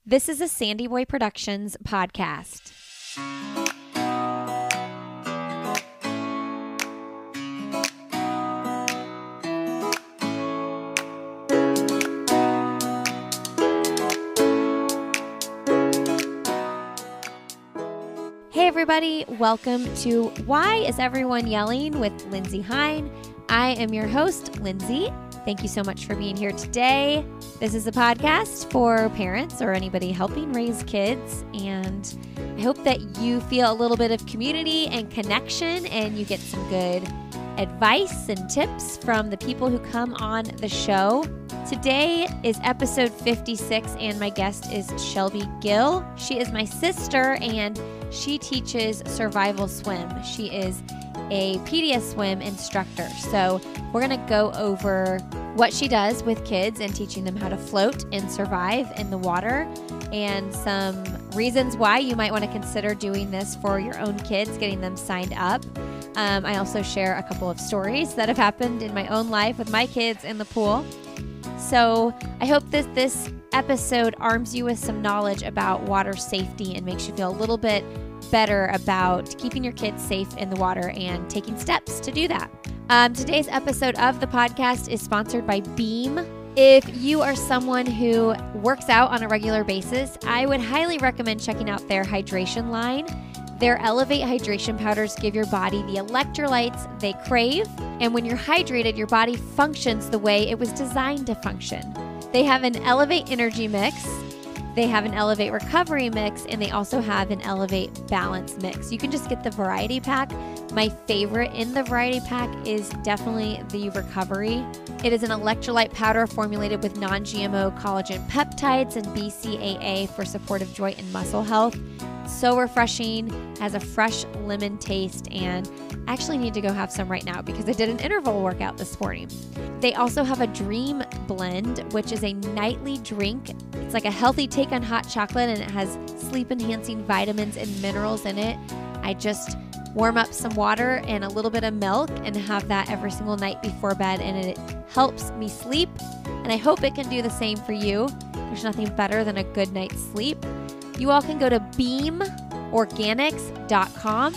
This is a Sandy Boy Productions podcast. Hey everybody, welcome to Why is Everyone Yelling with Lindsay Hine. I am your host, Lindsay. Thank you so much for being here today. This is a podcast for parents or anybody helping raise kids, and I hope that you feel a little bit of community and connection and you get some good advice and tips from the people who come on the show. Today is episode 56 and my guest is Shelby Gil. She is my sister and she teaches survival swim. She is a PediaSwim instructor. So we're going to go over what she does with kids and teaching them how to float and survive in the water, and some reasons why you might want to consider doing this for your own kids, getting them signed up. I also share a couple of stories that have happened in my own life with my kids in the pool. So I hope that this episode arms you with some knowledge about water safety and makes you feel a little bit better about keeping your kids safe in the water and taking steps to do that. Today's episode of the podcast is sponsored by Beam. If you are someone who works out on a regular basis, I would highly recommend checking out their hydration line. Their Elevate hydration powders give your body the electrolytes they crave, and when you're hydrated, your body functions the way it was designed to function. They have an Elevate energy mix, they have an Elevate recovery mix, and they also have an Elevate balance mix. You can just get the variety pack. My favorite in the variety pack is definitely the recovery. It is an electrolyte powder formulated with non-GMO collagen peptides and BCAA for supportive joint and muscle health. So refreshing, has a fresh lemon taste, and I actually need to go have some right now because I did an interval workout this morning. They also have a Dream Blend, which is a nightly drink. It's like a healthy take on hot chocolate, and it has sleep-enhancing vitamins and minerals in it. I just warm up some water and a little bit of milk and have that every single night before bed, and it helps me sleep, and I hope it can do the same for you. There's nothing better than a good night's sleep. You all can go to beamorganics.com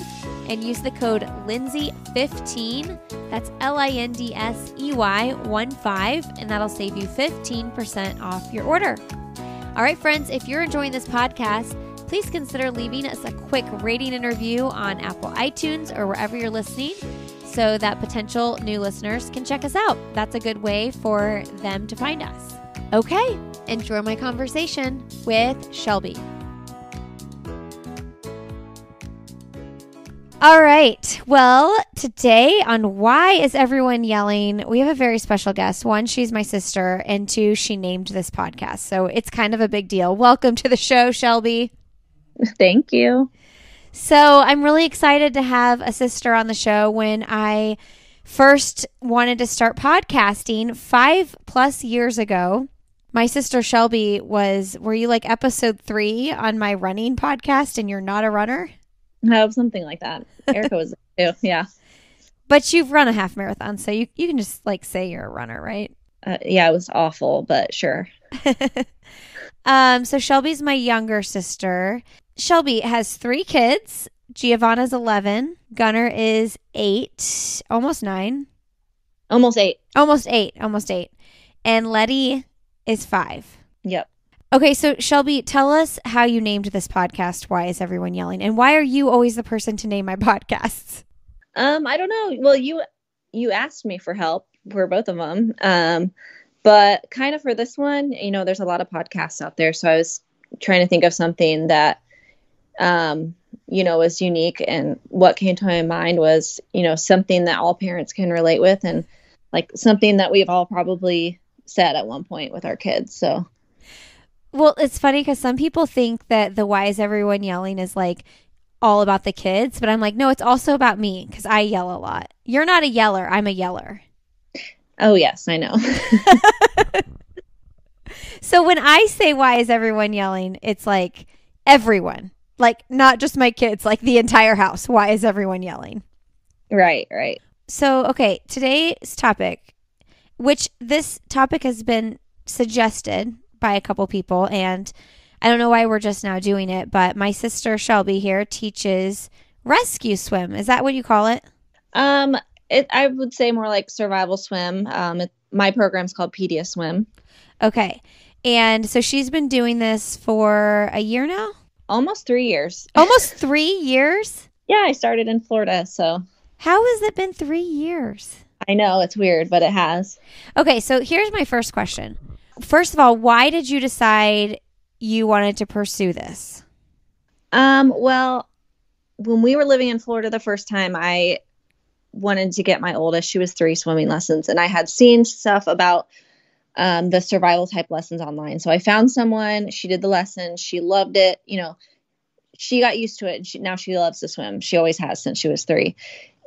and use the code Lindsay15. That's LINDSEY15, and that'll save you 15% off your order. All right, friends, if you're enjoying this podcast, please consider leaving us a quick rating and review on Apple iTunes or wherever you're listening so that potential new listeners can check us out. That's a good way for them to find us. Okay, enjoy my conversation with Shelby. All right. Well, today on Why is Everyone Yelling, we have a very special guest. One, she's my sister, and two, she named this podcast. So it's kind of a big deal. Welcome to the show, Shelby. Thank you. So I'm really excited to have a sister on the show. When I first wanted to start podcasting 5+ years ago, my sister Shelby were you like episode 3 on my running podcast and you're not a runner? No, something like that. Erica was too. Yeah. But you've run a half marathon, so you can just like say you're a runner, right? Yeah, it was awful, but sure. So Shelby's my younger sister. Shelby has 3 kids. Giovanna's 11. Gunnar is 8, almost 9. Almost 8. Almost 8. And Letty is 5. Yep. Okay, so Shelby, tell us how you named this podcast, Why is Everyone Yelling? And why are you always the person to name my podcasts? I don't know. Well, you asked me for help for both of them. But kind of for this one, there's a lot of podcasts out there. So I was trying to think of something that, was unique. And what came to my mind was, something that all parents can relate with, and like something that we've all probably said at one point with our kids. So. Well, it's funny because some people think that the Why is Everyone Yelling is like all about the kids, but I'm like, no, it's also about me because I yell a lot. You're not a yeller. I'm a yeller. Oh, yes, I know. So when I say Why is Everyone Yelling, it's like everyone, like not just my kids, like the entire house. Why is everyone yelling? Right. So, okay, today's topic, which this topic has been suggested by a couple people, and I don't know why we're just now doing it, but my sister Shelby here teaches rescue swim. Is that what you call it? I would say more like survival swim. My program's called PediaSwim. Okay. And so she's been doing this for a year now? Almost 3 years. Almost 3 years? Yeah, I started in Florida, so. How has it been 3 years? I know, it's weird, but it has. Okay, so here's my first question. First of all, why did you decide you wanted to pursue this? Well, when we were living in Florida the first time, I wanted to get my oldest, she was 3, swimming lessons, and I had seen stuff about the survival type lessons online. So I found someone, she did the lesson, she loved it, she got used to it, and now she loves to swim. She always has since she was 3.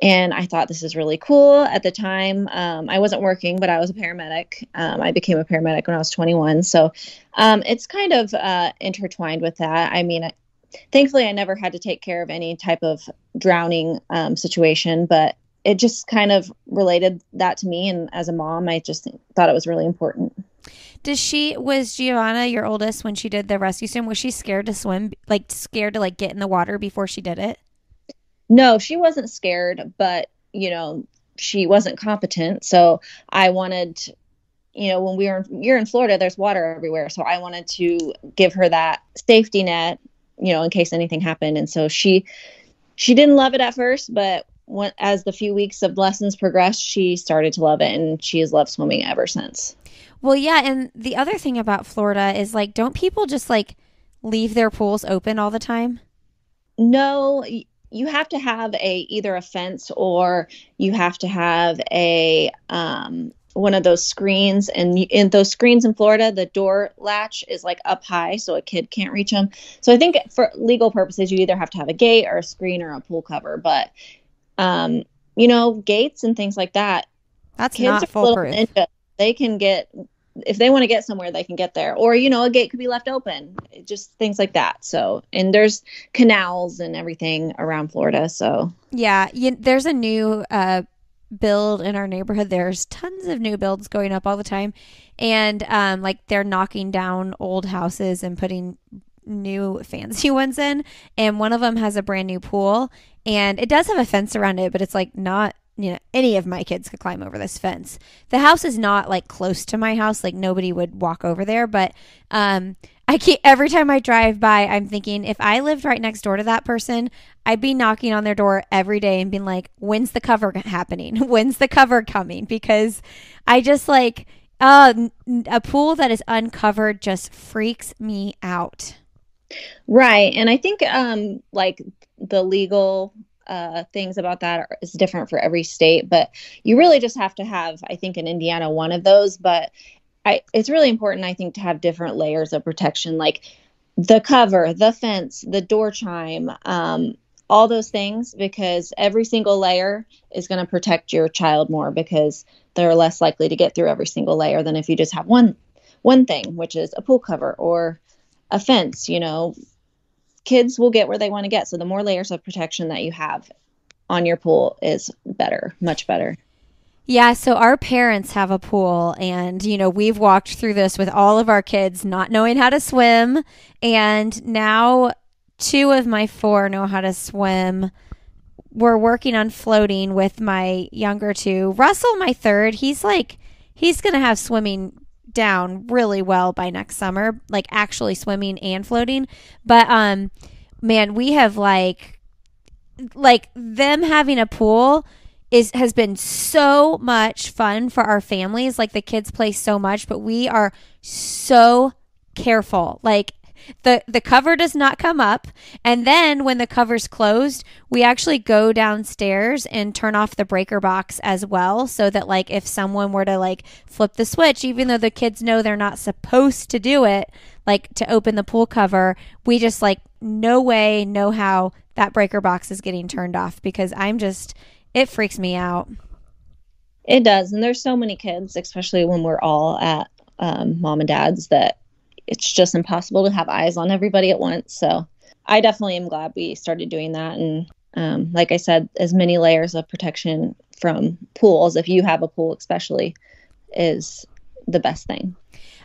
And I thought this is really cool. At the time, I wasn't working, but I was a paramedic. I became a paramedic when I was 21. So it's kind of intertwined with that. I mean, thankfully, I never had to take care of any type of drowning situation, but it just kind of related that to me. And as a mom, I just thought it was really important. Was Giovanna your oldest when she did the rescue swim? Was she scared to swim, scared to get in the water before she did it? No, she wasn't scared, but, she wasn't competent. So I wanted, when you're in Florida, there's water everywhere. So I wanted to give her that safety net, in case anything happened. And so she didn't love it at first, but as the few weeks of lessons progressed, she started to love it, and she has loved swimming ever since. Well, yeah. And the other thing about Florida is don't people just leave their pools open all the time? No, you have to have either a fence, or you have to have a one of those screens. And in those screens in Florida, the door latch is up high, so a kid can't reach them. So I think for legal purposes, you either have to have a gate or a screen or a pool cover. But gates and things like that. That's kids not foolproof. They can get, if they want to get somewhere, they can get there. Or, a gate could be left open, just things like that. So, and there's canals and everything around Florida. So, yeah, there's a new build in our neighborhood. There's tons of new builds going up all the time. And they're knocking down old houses and putting new fancy ones in. And one of them has a brand new pool. And it does have a fence around it, but it's not, any of my kids could climb over this fence. The house is not close to my house. Nobody would walk over there. But every time I drive by, I'm thinking, if I lived right next door to that person, I'd be knocking on their door every day and being like, when's the cover happening? When's the cover coming? Because I just a pool that is uncovered just freaks me out. Right. And I think the legal things about that is different for every state, but you really just have to have, I think in Indiana, one of those. But it's really important, I think, to have different layers of protection, like the cover, the fence, the door chime, all those things, because every single layer is going to protect your child more, because they're less likely to get through every single layer than if you just have one thing, which is a pool cover or a fence. Kids will get where they want to get. So the more layers of protection that you have on your pool is better, much better. Yeah. So our parents have a pool, and, we've walked through this with all of our kids not knowing how to swim. And now 2 of my 4 know how to swim. We're working on floating with my younger 2. Russell, my 3rd, he's going to have swimming down really well by next summer, actually swimming and floating. But man, we have them having a pool has been so much fun for our families. The kids play so much, but we are so careful. The cover does not come up. And then when the cover's closed, we actually go downstairs and turn off the breaker box as well. So that if someone were to flip the switch, even though the kids know they're not supposed to do it, to open the pool cover, we just no way, no how that breaker box is getting turned off, because it freaks me out. It does. And there's so many kids, especially when we're all at mom and dad's, that it's just impossible to have eyes on everybody at once. So I definitely am glad we started doing that. And like I said, as many layers of protection from pools, if you have a pool especially, is the best thing.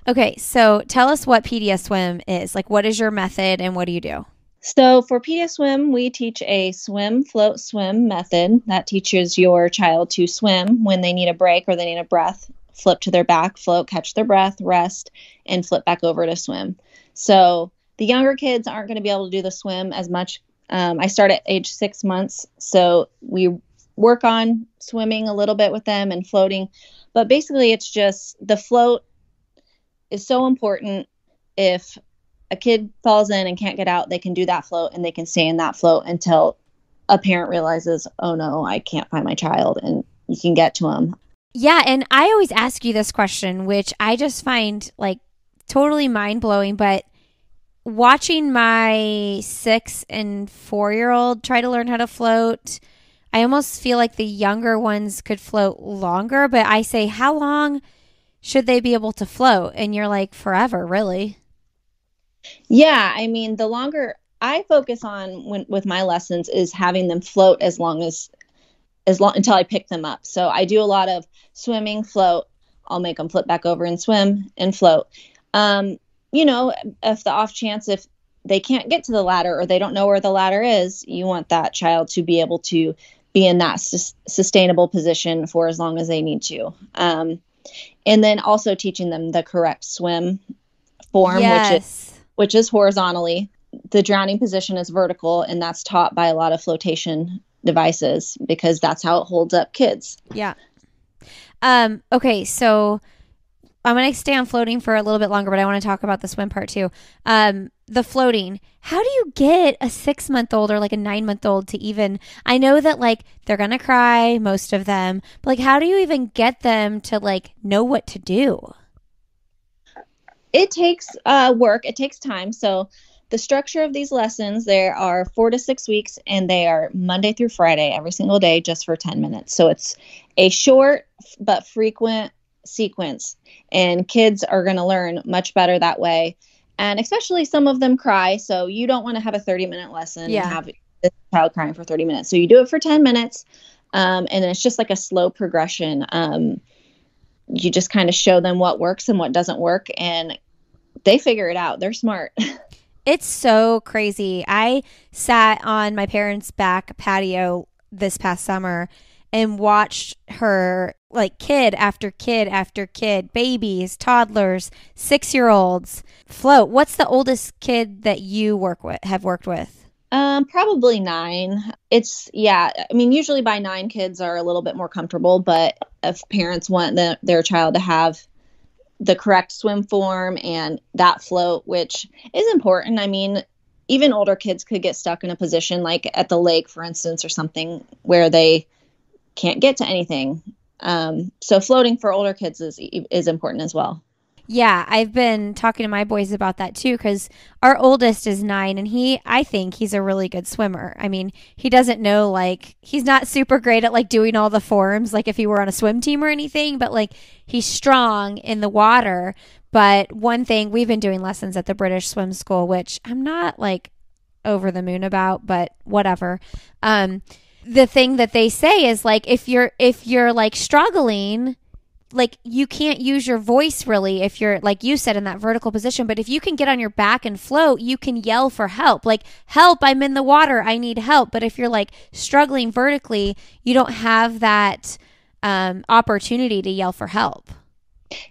Okay, so tell us what PediaSwim is. Like, what is your method and what do you do? So for PediaSwim, we teach a swim, float, swim method that teaches your child to swim when they need a break or they need a breath, flip to their back, float, catch their breath, rest, and flip back over to swim. So the younger kids aren't going to be able to do the swim as much. I start at age 6 months, so we work on swimming a little bit with them and floating. But basically, it's just the float is so important. If a kid falls in and can't get out, they can do that float and they can stay in that float until a parent realizes, oh no, I can't find my child, and you can get to them. Yeah, and I always ask you this question, which I just find like totally mind-blowing, but watching my 6 and 4-year-old try to learn how to float, I almost feel like the younger ones could float longer, but I say, how long should they be able to float? And you're like, forever, really. Yeah, I mean, the longer I focus on with my lessons is having them float as long until I pick them up. So I do a lot of swimming, float. I'll make them flip back over and swim and float. If the off chance, if they can't get to the ladder or they don't know where the ladder is, you want that child to be able to be in that sustainable position for as long as they need to. And then also teaching them the correct swim form, Yes. which is horizontally. The drowning position is vertical, and that's taught by a lot of flotation devices because that's how it holds up kids. Yeah. Okay, so I'm going to stay on floating for a little bit longer, but I want to talk about the swim part too. The floating. How do you get a 6-month-old or like a 9-month-old to even, I know that like they're going to cry, most of them, but like how do you even get them to like know what to do? It takes work. It takes time. So the structure of these lessons, there are 4 to 6 weeks, and they are Monday through Friday, every single day, just for 10 minutes. So it's a short but frequent sequence, and kids are going to learn much better that way. And especially some of them cry. So you don't want to have a 30-minute lesson and have this child crying for 30 minutes. So you do it for 10 minutes. And it's just like a slow progression. You just kind of show them what works and what doesn't work, and they figure it out. They're smart. It's so crazy. I sat on my parents' back patio this past summer and watched her, like, kid after kid after kid, babies, toddlers, 6-year-olds float. What's the oldest kid that you have worked with? Probably 9. I mean, usually by 9 kids are a little bit more comfortable, but if parents want their child to have the correct swim form and that float, which is important. I mean, even older kids could get stuck in a position like at the lake, for instance, or something where they can't get to anything. So floating for older kids is important as well. Yeah, I've been talking to my boys about that too, because our oldest is 9 and I think he's a really good swimmer. I mean, he doesn't know, like, he's not super great at like doing all the forms, like if he were on a swim team or anything, but like he's strong in the water. But one thing, we've been doing lessons at the British Swim School, which I'm not like over the moon about, but whatever. The thing that they say is like, if you're like struggling, like you can't use your voice really if you're, like you said, in that vertical position. But if you can get on your back and float, you can yell for help. Like, help, I'm in the water, I need help. But if you're like struggling vertically, you don't have that opportunity to yell for help.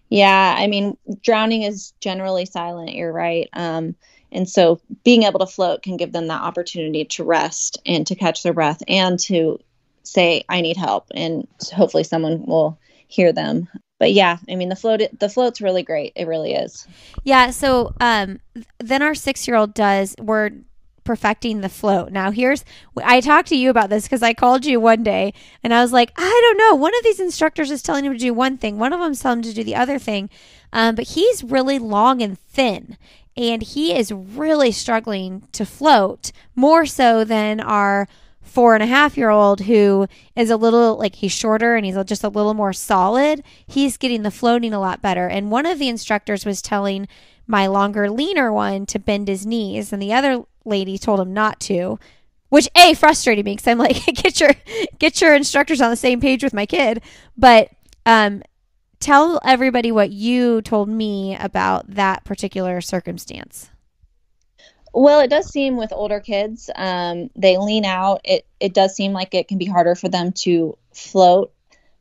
Yeah, I mean, drowning is generally silent. You're right. And so being able to float can give them that opportunity to rest and to catch their breath and to say, I need help. And hopefully someone will hear them. But yeah, I mean, the float's really great. It really is. Yeah. So then our 6-year-old we're perfecting the float. Now I talked to you about this because I called you one day and I was like, I don't know. One of these instructors is telling him to do one thing. One of them's telling him to do the other thing. But he's really long and thin and he is really struggling to float, more so than our 4.5-year-old who is a little, like, he's shorter and he's just a little more solid. He's getting the floating a lot better. And one of the instructors was telling my longer, leaner one to bend his knees, and the other lady told him not to, which frustrated me because I'm like, get your instructors on the same page with my kid. But tell everybody what you told me about that particular circumstance. Well, it does seem with older kids, they lean out. It does seem like it can be harder for them to float,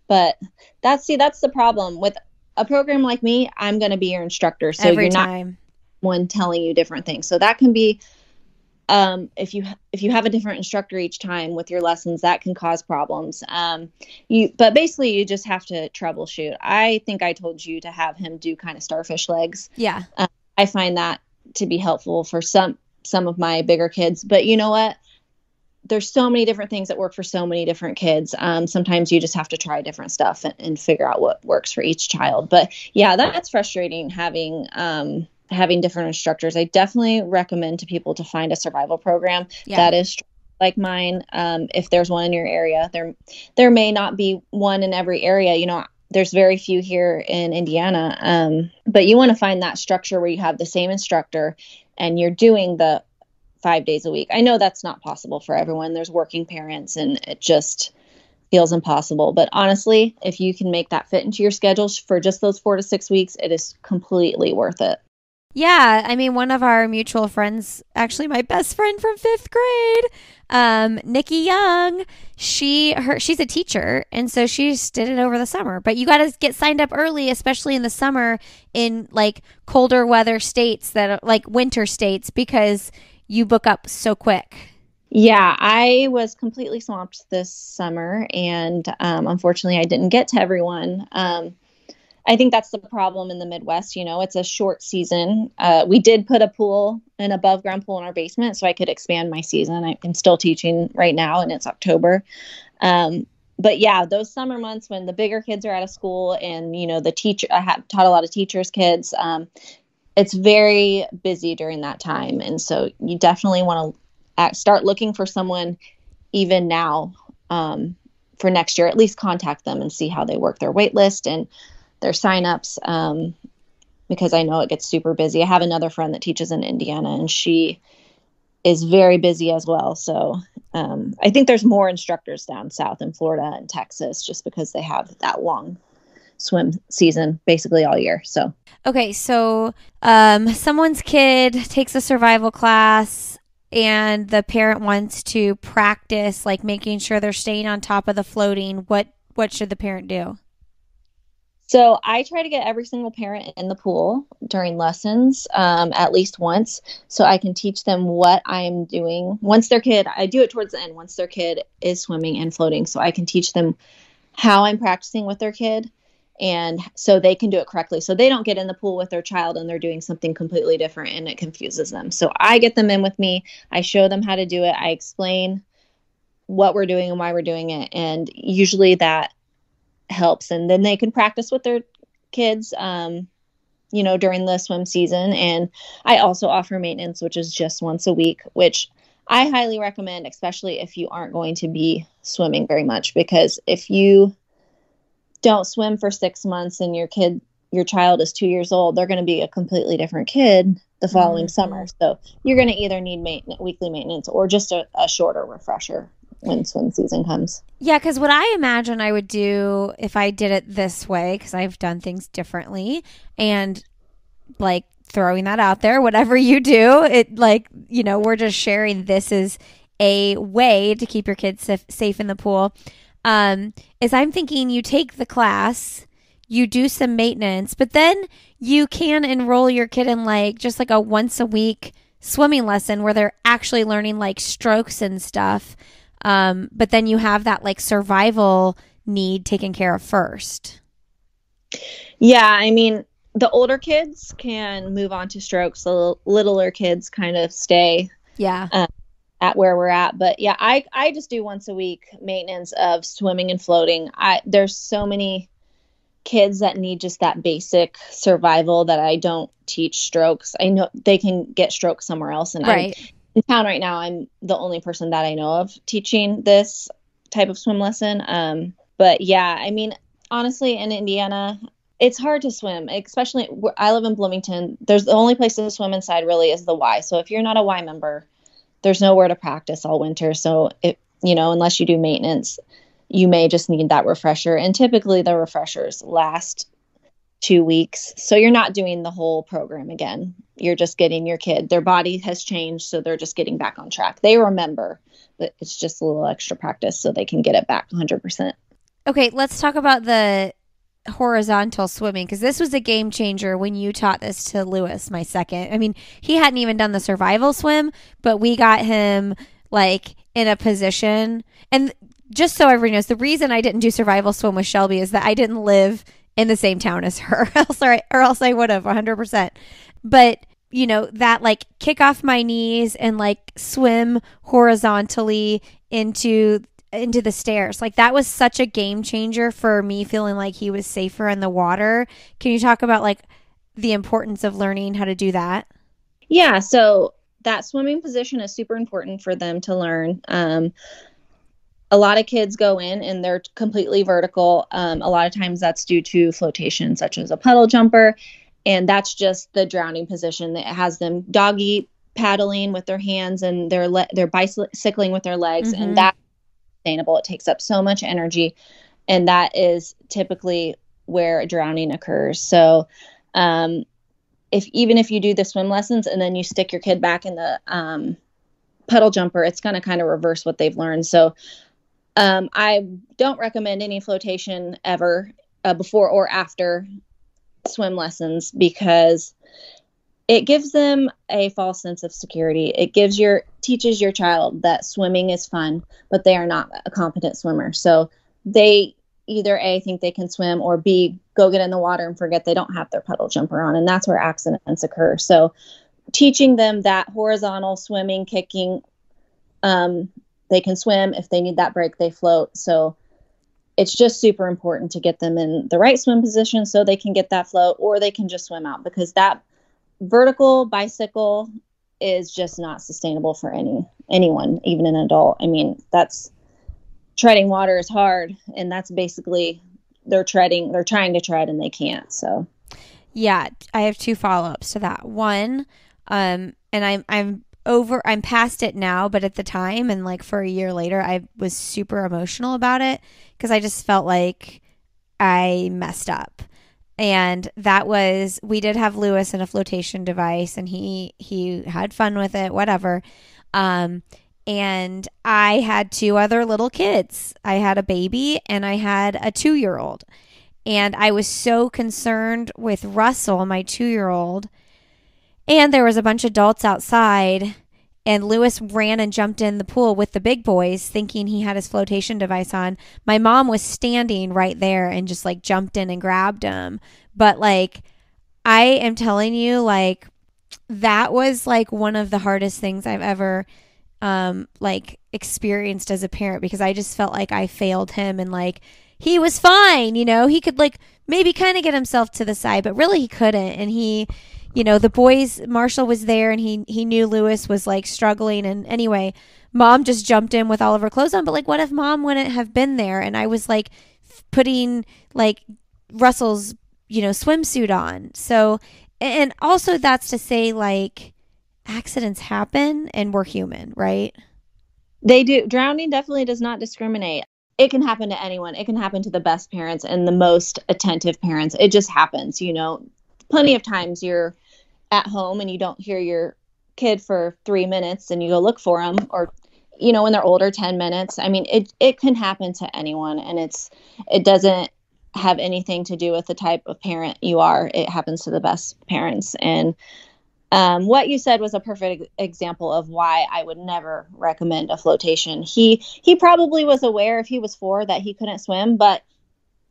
but that's the problem with a program like me. I'm going to be your instructor, so Every you're time. not one telling you different things. So that can be, if you have a different instructor each time with your lessons, that can cause problems. But basically you just have to troubleshoot. I think I told you to have him do kind of starfish legs. Yeah. I find that to be helpful for some of my bigger kids, but you know what? There's so many different things that work for so many different kids. Sometimes you just have to try different stuff and figure out what works for each child. But yeah, that's frustrating having different instructors. I definitely recommend to people to find a survival program that is like mine. If there's one in your area, there may not be one in every area. You know, there's very few here in Indiana. But you want to find that structure where you have the same instructor and you're doing the 5 days a week. I know that's not possible for everyone. There's working parents and it just feels impossible. But honestly, if you can make that fit into your schedules for just those 4 to 6 weeks, it is completely worth it. Yeah, I mean, one of our mutual friends, actually my best friend from 5th grade, Nikki Young, she's a teacher, and so she just did it over the summer. But you got to get signed up early, especially in the summer in like colder weather states that are like winter states, because you book up so quick. Yeah, I was completely swamped this summer, and unfortunately, I didn't get to everyone. I think that's the problem in the Midwest. You know, it's a short season. We did put an above ground pool in our basement so I could expand my season. I'm still teaching right now and it's October. But yeah, those summer months when the bigger kids are out of school and, you know, I have taught a lot of teachers' kids. It's very busy during that time. And so you definitely want to start looking for someone even now for next year. At least contact them and see how they work their wait list and their signups, because I know it gets super busy. I have another friend that teaches in Indiana and she is very busy as well. So I think there's more instructors down south in Florida and Texas just because they have that long swim season basically all year. So okay, so someone's kid takes a survival class and the parent wants to practice like making sure they're staying on top of the floating. What should the parent do? So I try to get every single parent in the pool during lessons at least once so I can teach them what I'm doing. I do it towards the end, once their kid is swimming and floating, so I can teach them how I'm practicing with their kid and so they can do it correctly. So they don't get in the pool with their child and they're doing something completely different and it confuses them. So I get them in with me. I show them how to do it. I explain what we're doing and why we're doing it. And usually that helps, and then they can practice with their kids during the swim season. And I also offer maintenance, which is just once a week, which I highly recommend, especially if you aren't going to be swimming very much, because if you don't swim for 6 months and your child is 2 years old, they're going to be a completely different kid the following summer. So you're going to either need weekly maintenance or just a shorter refresher when swim season comes. Yeah, because what I imagine I would do if I did it this way, because I've done things differently, and like throwing that out there, whatever you do, it like, you know, we're just sharing this is a way to keep your kids safe in the pool. Is I'm thinking you take the class, you do some maintenance, but then you can enroll your kid in like just like a once a week swimming lesson where they're actually learning like strokes and stuff. But then you have that like survival need taken care of first. Yeah, I mean, the older kids can move on to strokes. The littler kids kind of stay at where we're at. But yeah, I just do once a week maintenance of swimming and floating. There's so many kids that need just that basic survival that I don't teach strokes. I know they can get strokes somewhere else. And right. In town right now, I'm the only person that I know of teaching this type of swim lesson. But yeah, I mean, honestly, in Indiana, it's hard to swim, especially I live in Bloomington. The only place to swim inside really is the Y. So if you're not a Y member, there's nowhere to practice all winter. So unless you do maintenance, you may just need that refresher. And typically the refreshers last 2 weeks. So you're not doing the whole program again. You're just getting your kid. Their body has changed, so they're just getting back on track. They remember, but it's just a little extra practice so they can get it back 100%. Okay, let's talk about the horizontal swimming, because this was a game changer when you taught this to Lewis, my second. I mean, he hadn't even done the survival swim, but we got him like in a position. And just so everyone knows, the reason I didn't do survival swim with Shelby is that I didn't live in the same town as her, or else I would have 100%. But you know, that like kick off my knees and like swim horizontally into the stairs. Like that was such a game changer for me, feeling like he was safer in the water. Can you talk about like the importance of learning how to do that? Yeah. So that swimming position is super important for them to learn. A lot of kids go in and they're completely vertical. A lot of times that's due to flotation, such as a puddle jumper. And that's just the drowning position that has them doggy paddling with their hands and they're bicycling with their legs. Mm-hmm. And that's sustainable. It takes up so much energy. And that is typically where drowning occurs. So even if you do the swim lessons and then you stick your kid back in the puddle jumper, it's going to kind of reverse what they've learned. So I don't recommend any flotation ever before or after swim lessons, because it gives them a false sense of security. It teaches your child that swimming is fun, but they are not a competent swimmer. So they either A, think they can swim, or B, go get in the water and forget they don't have their puddle jumper on. And that's where accidents occur. So teaching them that horizontal swimming, kicking, they can swim. If they need that break, they float. So it's just super important to get them in the right swim position so they can get that float, or they can just swim out, because that vertical bicycle is just not sustainable for anyone, even an adult. I mean, treading water is hard, and that's basically they're trying to tread and they can't. So yeah, I have two follow-ups to that. One, and I'm past it now, but at the time and like for a year later, I was super emotional about it because I just felt like I messed up. And we did have Lewis in a flotation device, and he had fun with it, whatever. And I had two other little kids. I had a baby and I had a 2-year-old. And I was so concerned with Russell, my 2-year-old. And there was a bunch of adults outside, and Lewis ran and jumped in the pool with the big boys thinking he had his flotation device on. My mom was standing right there and just like jumped in and grabbed him. But like, I am telling you, like, that was like one of the hardest things I've ever like experienced as a parent, because I just felt like I failed him, and like he was fine, you know, he could like maybe kind of get himself to the side, but really he couldn't. And he, you know, the boys, Marshall was there, and he knew Lewis was like struggling. And anyway, mom just jumped in with all of her clothes on. But like, what if mom wouldn't have been there? And I was like putting like Russell's, you know, swimsuit on. So, and also that's to say, like, accidents happen and we're human, right? They do. Drowning definitely does not discriminate. It can happen to anyone. It can happen to the best parents and the most attentive parents. It just happens, you know. Plenty of times you're at home and you don't hear your kid for 3 minutes and you go look for them, or, you know, when they're older, 10 minutes. I mean, it can happen to anyone, and it doesn't have anything to do with the type of parent you are. It happens to the best parents. And what you said was a perfect example of why I would never recommend a flotation. He probably was aware if he was 4 that he couldn't swim, but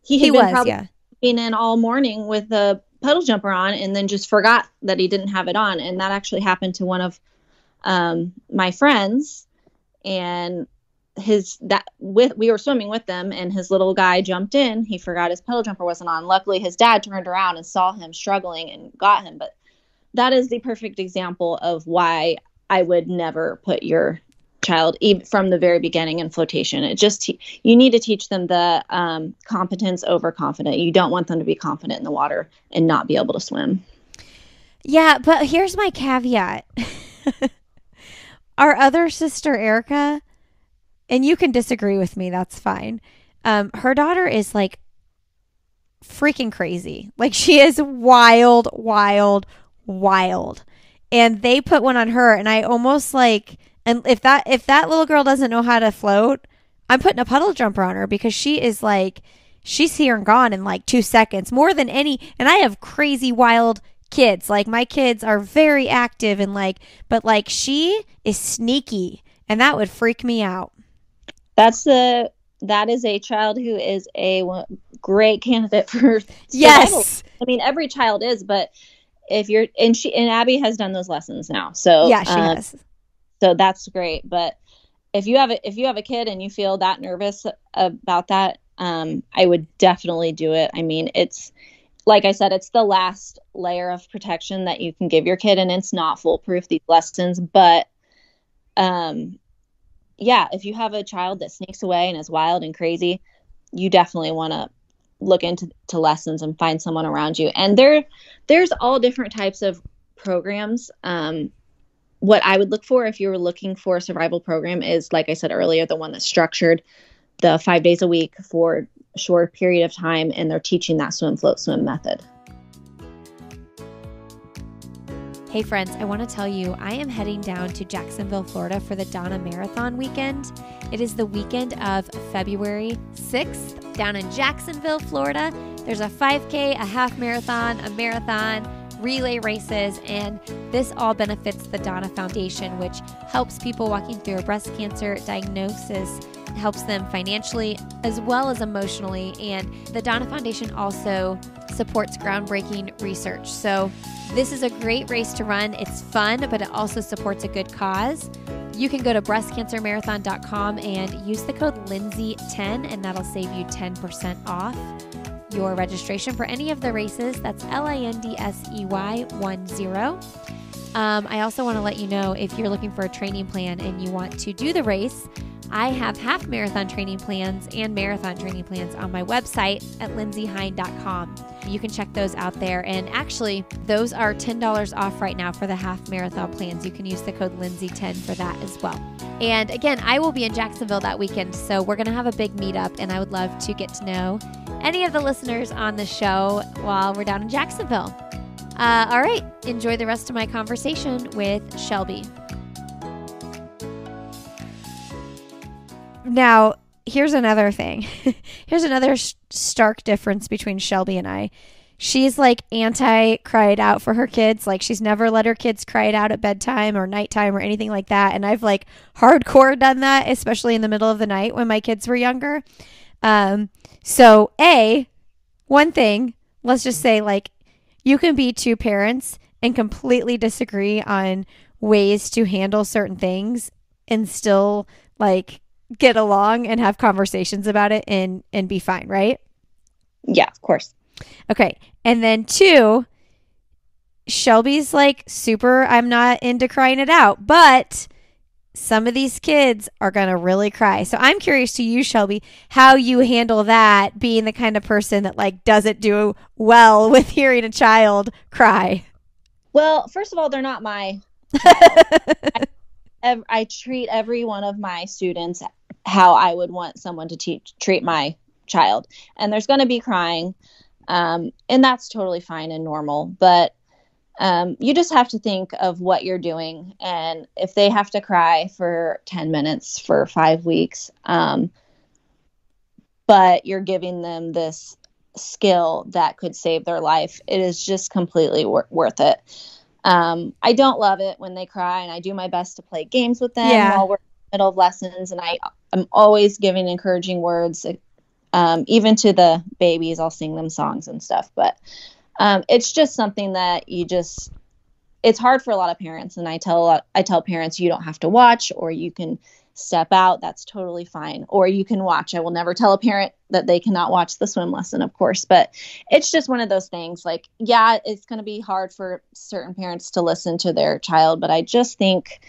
he was probably been in all morning with the puddle jumper on and then just forgot that he didn't have it on. And that actually happened to one of my friends, and we were swimming with them, and his little guy jumped in. He forgot his puddle jumper wasn't on. Luckily, his dad turned around and saw him struggling and got him. But that is the perfect example of why I would never put your child from the very beginning in flotation. You need to teach them the competence over confident. You don't want them to be confident in the water and not be able to swim. Yeah, but here's my caveat. Our other sister, Erica, and you can disagree with me, that's fine. Her daughter is like freaking crazy. Like, she is wild, wild, wild. And they put one on her, and I almost like, and if that little girl doesn't know how to float, I'm putting a puddle jumper on her, because she is like, she's here and gone in like 2 seconds, more than any. And I have crazy wild kids. Like, my kids are very active and like, but like, she is sneaky, and that would freak me out. That is a child who is a great candidate for survival. Yes. I mean, every child is, but if you're, and Abby has done those lessons now. So yeah, she has. So that's great. But if you have a kid and you feel that nervous about that, I would definitely do it. I mean, it's, like I said, it's the last layer of protection that you can give your kid, and it's not foolproof, these lessons, but, yeah, if you have a child that sneaks away and is wild and crazy, you definitely want to look into lessons and find someone around you. And there's all different types of programs. What I would look for if you were looking for a survival program is, like I said earlier, the one that's structured, the 5 days a week for a short period of time, and they're teaching that swim, float, swim method. Hey friends, I want to tell you, I am heading down to Jacksonville, Florida for the Donna Marathon weekend. It is the weekend of February 6th down in Jacksonville, Florida. There's a 5K, a half marathon, a marathon, relay races, and this all benefits the Donna Foundation, which helps people walking through a breast cancer diagnosis, helps them financially as well as emotionally. And the Donna Foundation also supports groundbreaking research. So this is a great race to run. It's fun, but it also supports a good cause. You can go to breastcancermarathon.com and use the code Lindsay10, and that'll save you 10% off your registration for any of the races. That's LINDSEY10. I also want to let you know, if you're looking for a training plan and you want to do the race, I have half marathon training plans and marathon training plans on my website at lindsayhine.com. You can check those out there. And actually, those are $10 off right now for the half marathon plans. You can use the code Lindsay10 for that as well. And again, I will be in Jacksonville that weekend, so we're going to have a big meetup, and I would love to get to know any of the listeners on the show while we're down in Jacksonville. All right, enjoy the rest of my conversation with Shelby. Now, here's another thing. Here's another stark difference between Shelby and I. She's like anti-cry it out for her kids. Like, she's never let her kids cry it out at bedtime or nighttime or anything like that. And I've like hardcore done that, especially in the middle of the night when my kids were younger. So one thing, let's just say, like, you can be two parents and completely disagree on ways to handle certain things and still like get along and have conversations about it and be fine, right? Yeah, of course. Okay. And then 2, Shelby's like super, I'm not into crying it out, but some of these kids are going to really cry. So I'm curious to you, Shelby, how you handle that, being the kind of person that like doesn't do well with hearing a child cry. Well, first of all, they're not my I treat every one of my students how I would want someone to treat my child. And there's going to be crying, and that's totally fine and normal. But you just have to think of what you're doing. And if they have to cry for 10 minutes for 5 weeks, but you're giving them this skill that could save their life, it is just completely worth it. I don't love it when they cry, and I do my best to play games with them while we're in the middle of lessons. And I'm always giving encouraging words, even to the babies. I'll sing them songs and stuff, but it's just something that it's hard for a lot of parents. And I tell parents, you don't have to watch, or you can step out. That's totally fine. Or you can watch. I will never tell a parent that they cannot watch the swim lesson, of course, but it's just one of those things. Like, yeah, it's going to be hard for certain parents to listen to their child, but I just think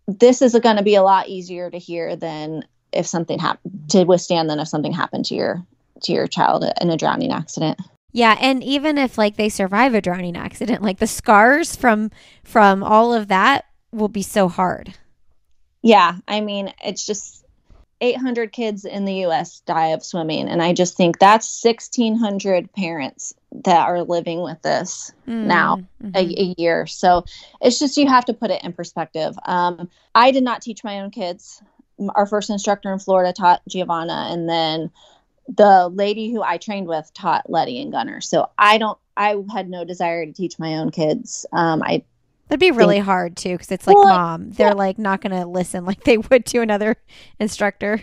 this is going to be a lot easier to hear than if something happened to withstand than if something happened to your child in a drowning accident. Yeah, and even if like they survive a drowning accident, like the scars from all of that will be so hard. Yeah, I mean, it's 800 kids in the US die of swimming. And I just think that's 1,600 parents that are living with this now a year. So it's just, you have to put it in perspective. I did not teach my own kids. Our first instructor in Florida taught Giovanna, and then the lady who I trained with taught Letty and Gunner. So I had no desire to teach my own kids. That'd be really hard too, because it's like, mom, they're like not going to listen like they would to another instructor.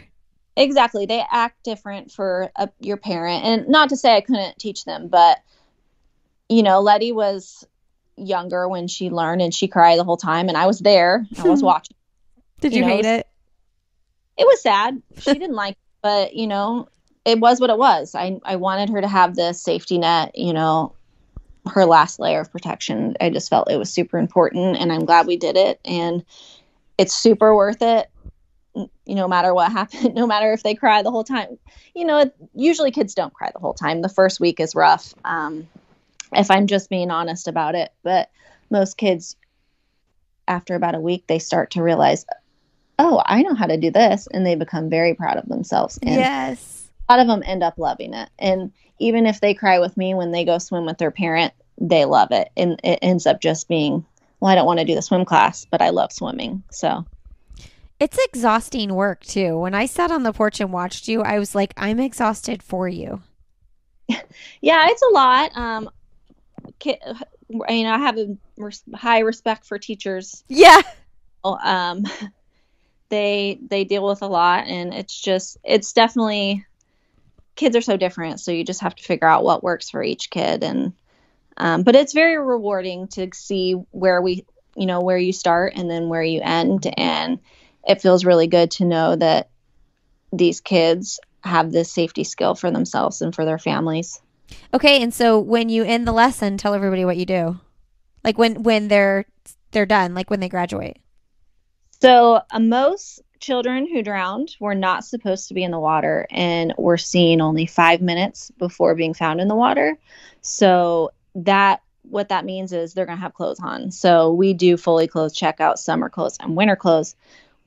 Exactly. They act different for your parent. And not to say I couldn't teach them, but, you know, Letty was younger when she learned, and she cried the whole time. And I was there. I was watching. Did you hate it? It was sad. She didn't like it, but, you know, it was what it was. I wanted her to have the safety net, you know, her last layer of protection. I just felt it was super important, and I'm glad we did it. And it's super worth it. No matter what happened, no matter if they cry the whole time. You know, usually kids don't cry the whole time. The first week is rough, if I'm just being honest about it. But most kids, after about a week, they start to realize, oh, I know how to do this. And they become very proud of themselves. And yes. A lot of them end up loving it. And even if they cry with me when they go swim with their parent, they love it. And it ends up just being, well, I don't want to do the swim class, but I love swimming. So it's exhausting work too. When I sat on the porch and watched you, I was like, I'm exhausted for you. Yeah, it's a lot. You know, I have a high respect for teachers. Yeah. They deal with a lot, and it's definitely, kids are so different. So you just have to figure out what works for each kid. And, but it's very rewarding to see where you start and then where you end. And it feels really good to know that these kids have this safety skill for themselves and for their families. Okay. And so when you end the lesson, tell everybody what you do. Like when they're done, like when they graduate. So most children who drowned were not supposed to be in the water, and were seen only 5 minutes before being found in the water. So what that means is they're going to have clothes on. So we do fully clothed checkout, summer clothes and winter clothes.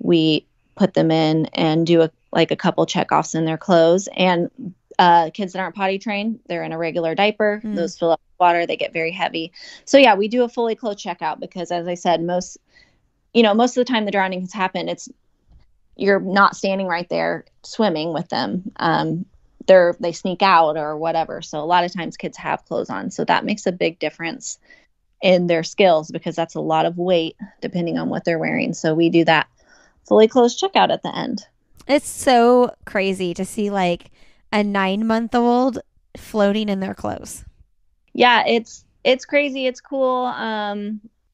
We put them in and do a couple checkoffs in their clothes. And kids that aren't potty trained, they're in a regular diaper. Those fill up with water. They get very heavy. So yeah, we do a fully clothed checkout because, as I said, most of the time the drowning has happened, you're not standing right there swimming with them. They sneak out or whatever. So a lot of times kids have clothes on. So that makes a big difference in their skills, because that's a lot of weight depending on what they're wearing. So we do that fully closed checkout at the end. It's so crazy to see like a 9-month-old floating in their clothes. Yeah, it's crazy. It's cool.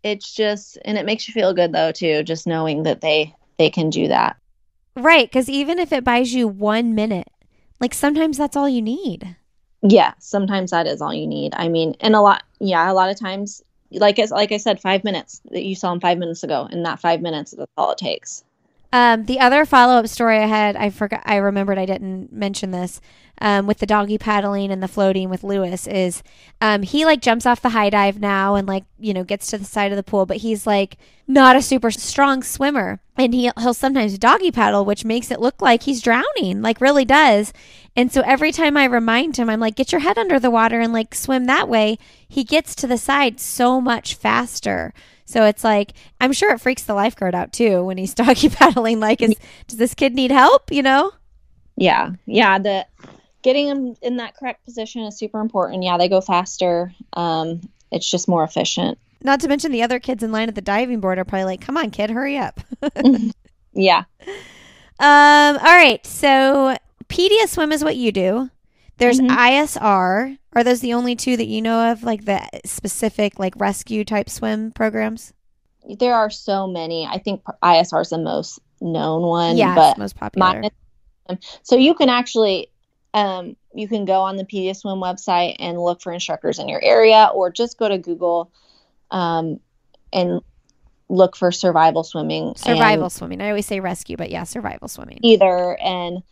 It's just, and it makes you feel good though too, just knowing that they can do that. Right, because even if it buys you 1 minute, like sometimes that's all you need. Yeah, sometimes that is all you need. I mean, and a lot of times, like I said, 5 minutes, that you saw them 5 minutes ago, and that 5 minutes, that's all it takes. The other follow-up story I had, I remembered I didn't mention this, with the doggy paddling and the floating with Lewis is, he like jumps off the high dive now and like, you know, gets to the side of the pool, but he's like not a super strong swimmer, and he'll sometimes doggy paddle, which makes it look like he's drowning, like really does. And so every time I remind him, I'm like, get your head under the water and like swim that way, he gets to the side so much faster. So it's like, I'm sure it freaks the lifeguard out too when he's doggy paddling. Like, does this kid need help? You know? Yeah. The getting them in that correct position is super important. Yeah, they go faster. It's just more efficient. Not to mention the other kids in line at the diving board are probably like, come on, kid, hurry up. Yeah. All right. So PediaSwim is what you do. There's ISR. Are those the only two that you know of, like the specific like rescue type swim programs? There are so many. I think ISR is the most known one. Yeah, but it's most popular. So you can actually, you can go on the PediaSwim website and look for instructors in your area, or just go to Google and look for survival swimming. Swimming. I always say rescue, but yeah, survival swimming. Either. And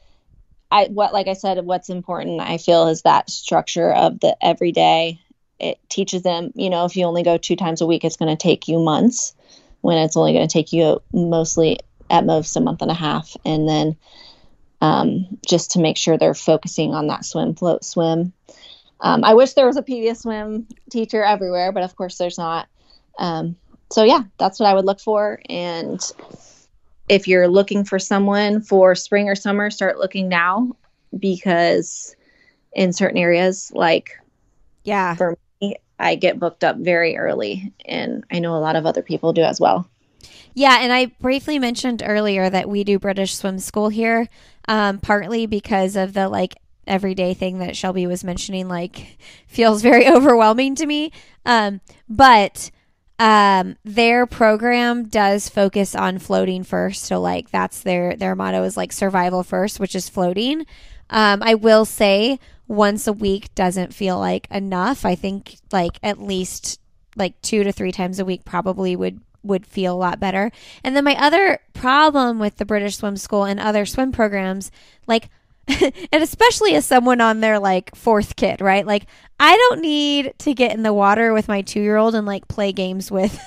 like I said, what's important, I feel, is that structure of the everyday. It teaches them, you know, if you only go 2 times a week, it's going to take you months, when it's only going to take you at most a month and a half. And then just to make sure they're focusing on that swim, float, swim. I wish there was a PediaSwim teacher everywhere, but of course there's not. So yeah, that's what I would look for. And if you're looking for someone for spring or summer, start looking now, because in certain areas, like for me, I get booked up very early, and I know a lot of other people do as well. Yeah, and I briefly mentioned earlier that we do British Swim School here, partly because of the like everyday thing that Shelby was mentioning, like feels very overwhelming to me. But their program does focus on floating first. So like that's their motto is like survival first, which is floating. I will say once a week doesn't feel like enough. I think like at least like 2 to 3 times a week probably would feel a lot better. And then my other problem with the British Swim School and other swim programs, like, and especially as someone on their like 4th kid, right? Like I don't need to get in the water with my 2-year-old and like play games with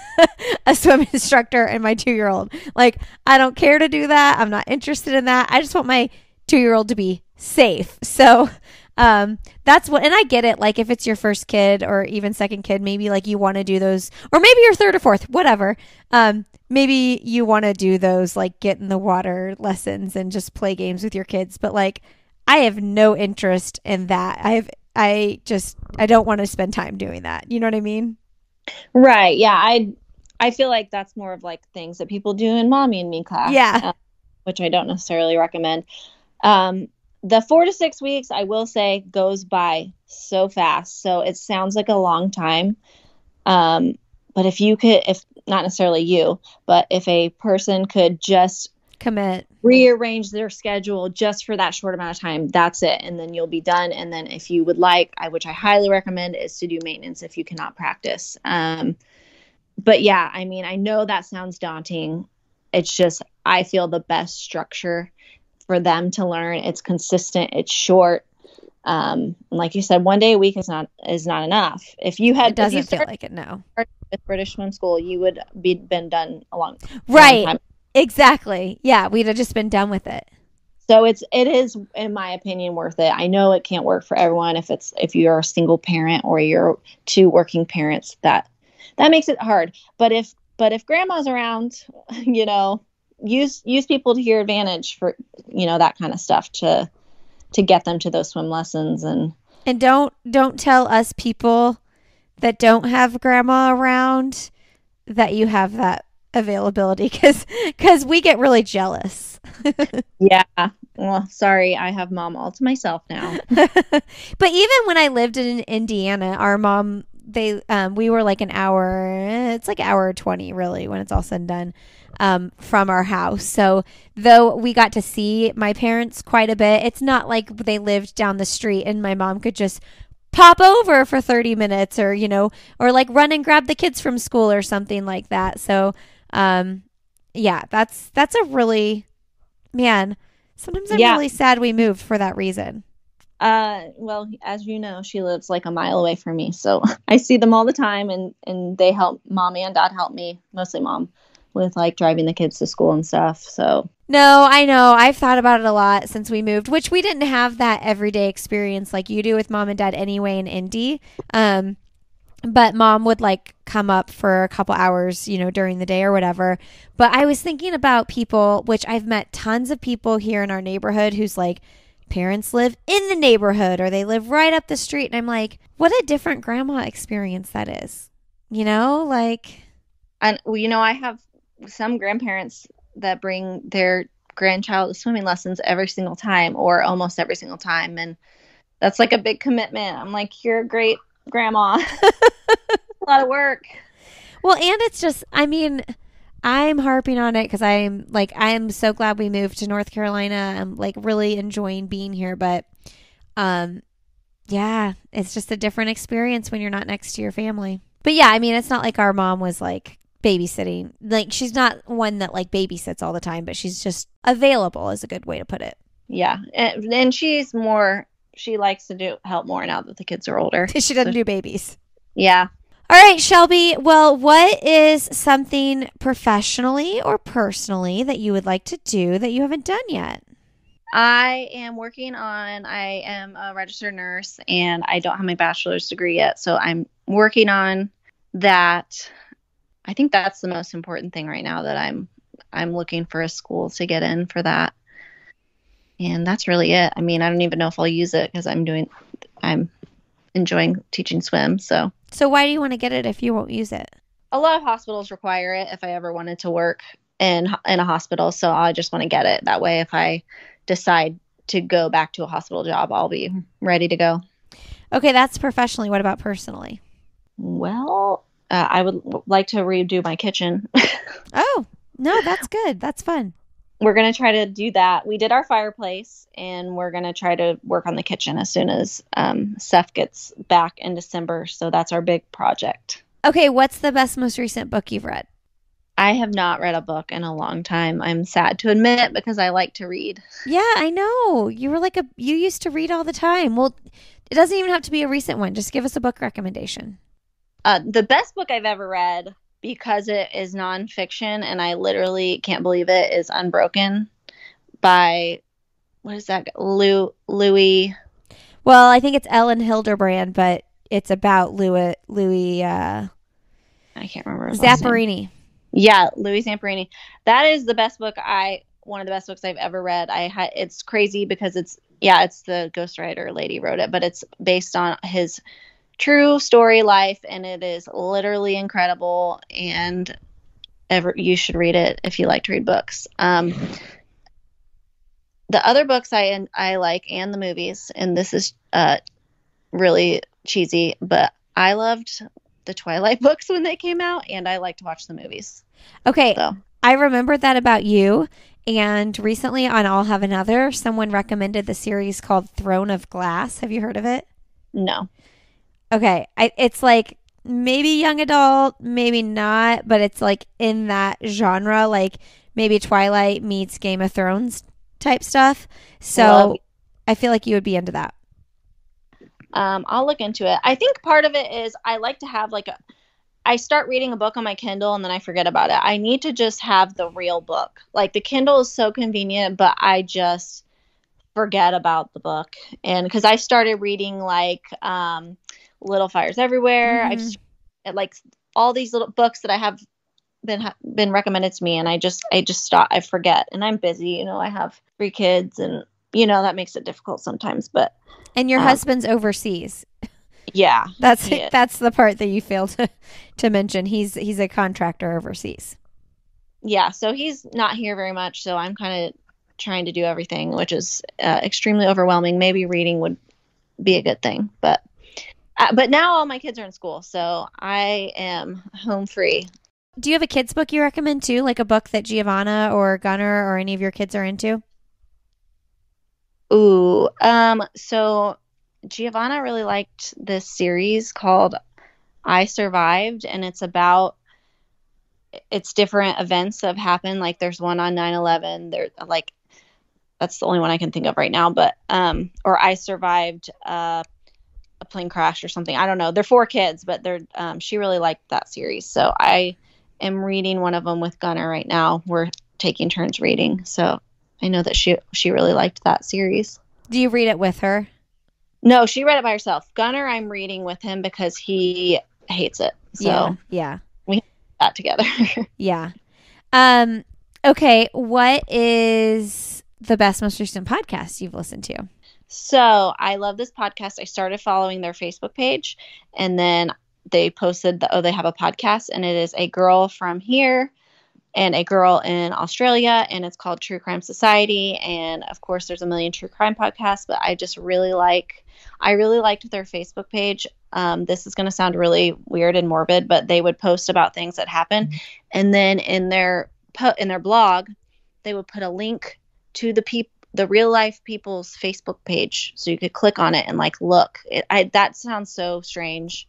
a swim instructor and my 2-year-old. Like I don't care to do that. I'm not interested in that. I just want my 2-year-old to be safe. So that's what, and I get it. Like if it's your first kid or even second kid, maybe like you want to do those, or maybe your 3rd or 4th, whatever. Maybe you want to do those, like get in the water lessons and just play games with your kids. But like, I have no interest in that. I don't want to spend time doing that. You know what I mean? Right. Yeah. I feel like that's more of like things that people do in Mommy and Me class. Yeah. Which I don't necessarily recommend. The 4 to 6 weeks, I will say, goes by so fast. So it sounds like a long time. But if not necessarily you, but if a person could just commit, rearrange their schedule just for that short amount of time, that's it. And then you'll be done. And then if you would like, which I highly recommend, is to do maintenance if you cannot practice. But yeah, I mean, I know that sounds daunting. It's just, I feel the best structure for them to learn. It's consistent. It's short. Like you said, 1 day a week is not enough. If you had, it doesn't feel like it. No. With British Swim School, you would been done a long time. Exactly. Yeah, we'd have just been done with it. So it is, in my opinion, worth it. I know it can't work for everyone. If you're a single parent or you're 2 working parents, that makes it hard. But if grandma's around, you know, use people to your advantage for, you know, that kind of stuff to get them to those swim lessons. And don't tell us people that don't have grandma around that you have that availability, because we get really jealous. Yeah. Well, sorry, I have mom all to myself now. But even when I lived in Indiana, our mom, we were like an hour, it's like hour 20 really when it's all said and done, from our house. So though we got to see my parents quite a bit, it's not like they lived down the street and my mom could just pop over for 30 minutes or, you know, or like run and grab the kids from school or something like that. So, yeah, that's a really, man, sometimes I'm really sad we moved for that reason. Well, as you know, she lives like a mile away from me, so I see them all the time, and they help. Mom and Dad help me, mostly Mom, with like driving the kids to school and stuff. So no, I know, I've thought about it a lot since we moved, which we didn't have that everyday experience like you do with Mom and Dad anyway in Indy. But Mom would like come up for a couple hours, you know, during the day or whatever. But I was thinking about people, which I've met tons of people here in our neighborhood who's like, parents live in the neighborhood or they live right up the street. And I'm like, what a different grandma experience that is, you know, like. And, you know, I have some grandparents that bring their grandchild to swimming lessons every single time or almost every single time. And that's like a big commitment. I'm like, you're a great grandma. A lot of work. Well, and it's just, I mean, I'm harping on it because I'm so glad we moved to North Carolina. I'm like really enjoying being here, but yeah, it's just a different experience when you're not next to your family. But yeah, I mean, it's not like our mom was like babysitting. Like she's not one that like babysits all the time, but she's just available is a good way to put it. Yeah. And she's more, she likes to help more now that the kids are older. She doesn't do babies. Yeah. All right, Shelby. Well, what is something professionally or personally that you would like to do that you haven't done yet? I am a registered nurse and I don't have my bachelor's degree yet. So I'm working on that. I think that's the most important thing right now, that I'm looking for a school to get in for that. And that's really it. I mean, I don't even know if I'll use it because I'm enjoying teaching swim. So why do you want to get it if you won't use it? a lot of hospitals require it if I ever wanted to work in a hospital. So I just want to get it. That way, if I decide to go back to a hospital job, I'll be ready to go. Okay, that's professionally. What about personally? Well, I would like to redo my kitchen. Oh, no, that's good. That's fun. We're going to try to do that. We did our fireplace, and we're going to try to work on the kitchen as soon as Seth gets back in December. So that's our big project. Okay, what's the best, most recent book you've read? I have not read a book in a long time. I'm sad to admit, because I like to read. Yeah, I know. You used to read all the time. Well, it doesn't even have to be a recent one. Just give us a book recommendation. The best book I've ever read, because it is nonfiction and I literally can't believe it, is Unbroken by, what is that? Louis. Well, I think it's Ellen Hilderbrand, but it's about Louis I can't remember his Zamperini. Yeah, Louis Zamperini. That is the best book one of the best books I've ever read. It's crazy because it's the ghostwriter lady wrote it, but it's based on his true story life, and it is literally incredible, and you should read it if you like to read books. The other books I like, and the movies, and this is really cheesy, but I loved the Twilight books when they came out, and I like to watch the movies. Okay, so I remembered that about you. And recently on I'll Have Another, someone recommended the series called Throne of Glass. Have you heard of it? No. Okay. It's like maybe young adult, maybe not, but it's like in that genre, like maybe Twilight meets Game of Thrones type stuff. So I feel like you would be into that. I'll look into it. I think part of it is I like to have I start reading a book on my Kindle and then I forget about it. I need to just have the real book. Like, the Kindle is so convenient, but I just forget about the book. And because I started reading Little Fires Everywhere, I've all these little books that I have been recommended to me, and I just stop. I forget, and I'm busy. I have 3 kids, and that makes it difficult sometimes. But and your husband's overseas. Yeah, that's the part that you failed to mention. He's a contractor overseas. Yeah, so he's not here very much. So I'm kind of trying to do everything, which is extremely overwhelming. Maybe reading would be a good thing, but now all my kids are in school, so I am home free. Do you have a kids book you recommend too, like a book that Giovanna or Gunnar or any of your kids are into? Ooh, so Giovanna really liked this series called I Survived, and it's different events that have happened. Like, there's one on 9/11. That's the only one I can think of right now, but or I Survived a plane crash or something. I don't know. They're 4 kids, but she really liked that series. So I am reading one of them with Gunnar right now. We're taking turns reading. So I know that she really liked that series. Do you read it with her? No, she read it by herself. Gunnar, I'm reading with him because he hates it. So yeah. We have that together. Yeah. Okay. What is the best, most recent podcast you've listened to? So I love this podcast. I started following their Facebook page, and then they posted they have a podcast, and it is a girl from here and a girl in Australia, and it's called True Crime Society. And of course, there's a million true crime podcasts, but I really liked their Facebook page. This is going to sound really weird and morbid, but they would post about things that happened, and then in their blog, they would put a link to the real life people's Facebook page, so you could click on it and look. That sounds so strange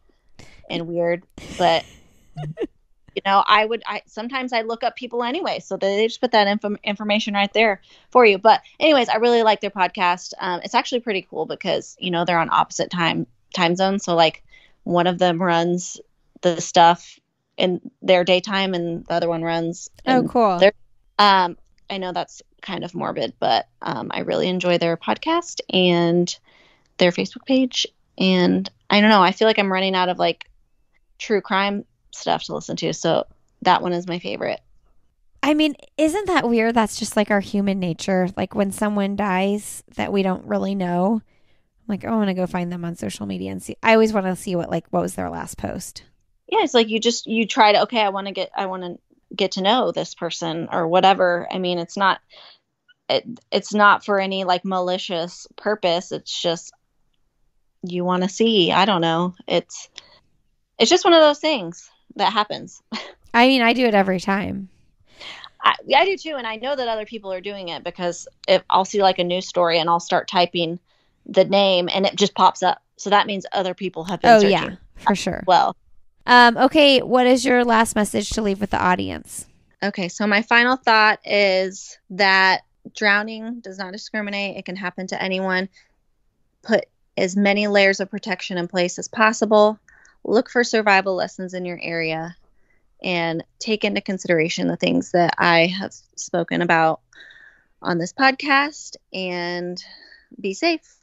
and weird, but sometimes I look up people anyway, so they just put that information right there for you. But anyways, I really like their podcast. It's actually pretty cool because they're on opposite time zones, so one of them runs the stuff in their daytime and the other one runs. Oh, cool. I know that's kind of morbid, but I really enjoy their podcast and their Facebook page. And I don't know, I feel like I'm running out of like true crime stuff to listen to. So that one is my favorite. I mean, isn't that weird? That's just like our human nature. Like when someone dies that we don't really know, I'm like, oh, I want to go find them on social media and see. I always want to see what was their last post. Yeah, it's like you try to, okay, I want to get to know this person or whatever. I mean, it's not for any like malicious purpose. It's just you want to see. I don't know. It's just one of those things that happens. I mean, I do it every time. I do too, and I know that other people are doing it because if I'll see like a news story and I'll start typing the name and it just pops up. So that means other people have been searching. Yeah, for sure. Well, okay, what is your last message to leave with the audience? Okay, so my final thought is that drowning does not discriminate. It can happen to anyone. Put as many layers of protection in place as possible. Look for survival lessons in your area and take into consideration the things that I have spoken about on this podcast, and be safe.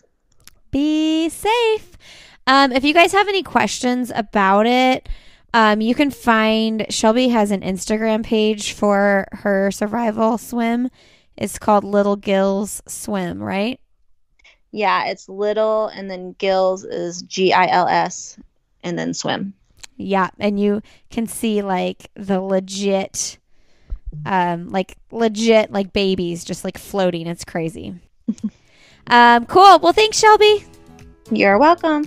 Be safe. If you guys have any questions about it, you can find Shelby has an Instagram page for her survival swim. It's called Little Gil's Swim, right? Yeah, it's Little and then Gills is Gils and then swim. Yeah, and you can see like the legit like babies just like floating. It's crazy. Cool. Well, thanks, Shelby. You're welcome.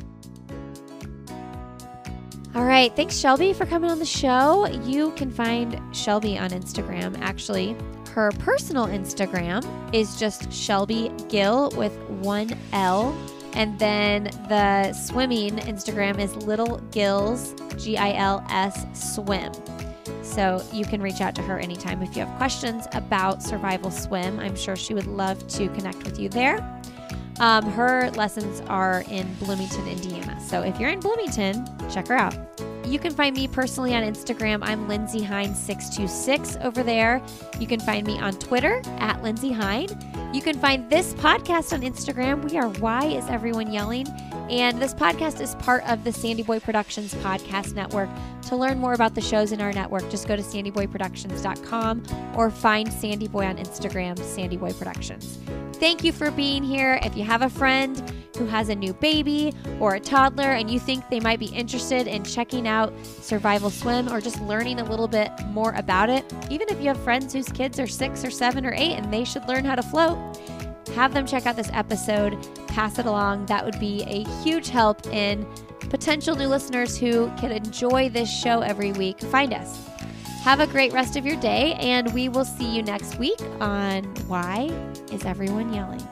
All right. Thanks, Shelby, for coming on the show. You can find Shelby on Instagram. Actually, her personal Instagram is just Shelby Gil with one L. And then the swimming Instagram is Little Gills, Gils Swim. So you can reach out to her anytime if you have questions about survival swim. I'm sure she would love to connect with you there. Her lessons are in Bloomington, Indiana. So if you're in Bloomington, check her out. You can find me personally on Instagram. I'm Lindsay Hine 626 over there. You can find me on Twitter at Lindsay Hine. You can find this podcast on Instagram. We are Why Is Everyone Yelling? And this podcast is part of the Sandy Boy Productions podcast network. To learn more about the shows in our network, just go to sandyboyproductions.com or find Sandy Boy on Instagram, Sandy Boy Productions. Thank you for being here. If you have a friend who has a new baby or a toddler and you think they might be interested in checking out Survival Swim or just learning a little bit more about it, even if you have friends whose kids are 6 or 7 or 8 and they should learn how to float, have them check out this episode, pass it along. That would be a huge help in potential new listeners who can enjoy this show every week. Find us. Have a great rest of your day, and we will see you next week on Why Is Everyone Yelling?